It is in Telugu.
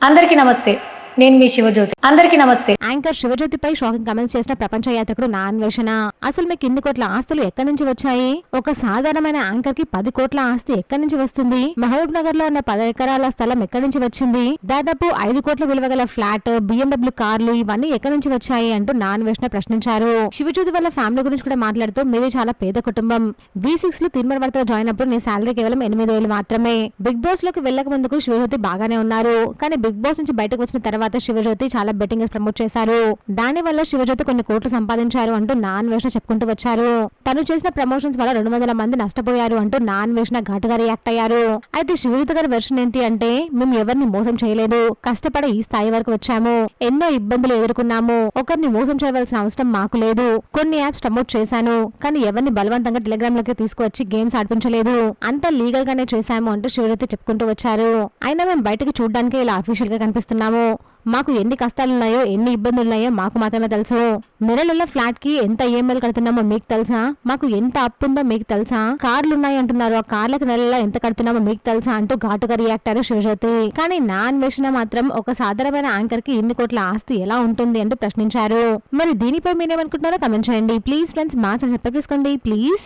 అందరికీ నమస్తే. నేను మీ శివజ్యోతి. అందరికీ నమస్తే. యాంకర్ శివజ్యోతిపై షాకింగ్ కామెంట్స్ చేసిన ప్రపంచ యాత్రికుడు నా అన్వేషణ. అసలు మీకు ఇన్ని కోట్ల ఆస్తులు ఎక్కడి నుంచి వచ్చాయి? ఒక సాధారణమైన యాంకర్ కి 10 కోట్ల ఆస్తి ఎక్కడి నుంచి వస్తుంది? మహబూబ్ నగర్ లో ఉన్న 10 ఎకరాల స్థలం ఎక్కడి నుంచి వచ్చింది? దాదాపు 5 కోట్ల విలువ గల ఫ్లాట్, BMW కార్లు ఇవన్నీ ఎక్కడి నుంచి వచ్చాయి అంటూ నా అన్వేషణ ప్రశ్నించారు. శివజ్యోతి వాళ్ళ ఫ్యామిలీ గురించి కూడా మాట్లాడుతూ మీది చాలా పేద కుటుంబం. V6 లో తిరుమల వార్తలో జాయిన్ అప్పుడు నీ శాలరీ కేవలం 8,000 మాత్రమే. బిగ్ బాస్ లోకి వెళ్ళక ముందుకు శివజ్యోతి బాగానే ఉన్నారు. కానీ బిగ్ బాస్ నుంచి బయటకు వచ్చిన తర్వాత శివజ్యోతి చాలా బెట్టింగ్ ప్రమోట్ చేశారు. దాని వల్ల శివజ్యోతి కొన్ని కోట్లు సంపాదించారు అంటూ నా అన్వేషణ చెప్పుకుంటూ వచ్చారు. తను చేసిన ప్రమోషన్స్ వల్ల 200 మంది నష్టపోయారు అంటూ నా అన్వేషణ ఘాటుగా రియాక్ట్ అయ్యారు. అయితే శివజ్యోతి గారి వెర్షన్ ఏంటి అంటే, మేము ఎవరిని మోసం చేయలేదు, కష్టపడి ఈ స్థాయి వరకు వచ్చాము, ఎన్నో ఇబ్బందులు ఎదుర్కొన్నాము, ఒకరిని మోసం చేయవలసిన అవసరం మాకు లేదు. కొన్ని యాప్స్ ప్రమోట్ చేశాను, కానీ ఎవరిని బలవంతంగా టెలిగ్రామ్ లోకి తీసుకువచ్చి గేమ్స్ ఆడిపించలేదు, అంతా లీగల్ గానే చేశాము అంటూ శివజ్యోతి చెప్పుకుంటూ వచ్చారు. అయినా మేము బయటకు చూడడానికి ఇలా అఫీషియల్ గా కనిపిస్తున్నాము. మాకు ఎన్ని కష్టాలున్నాయో, ఎన్ని ఇబ్బందులున్నాయో మాకు మాత్రమే తెలుసు. నెల ఫ్లాట్ కి ఎంత ఈఎంఐలు కడుతున్నామో మీకు తెలుసా? మాకు ఎంత అప్పు ఉందో మీకు తెలుసా? కార్లు ఉన్నాయి అంటున్నారు, ఆ కార్లకు నెలలో ఎంత కడుతున్నామో మీకు తెలుసా అంటూ ఘాటుగా రియాక్ట్ అయ్యారు శివజ్యోతి. కానీ నా అన్వేషణ మాత్రం ఒక సాధారణమైన యాంకర్ కి ఇన్ని కోట్ల ఆస్తి ఎలా ఉంటుంది అంటూ ప్రశ్నించారు. మరి దీనిపై మీరేమనుకుంటున్నారో కమెంట్ చేయండి. ప్లీజ్ ఫ్రెండ్స్, మా ఛానల్ సబ్స్క్రైబ్ చేసుకోండి ప్లీజ్.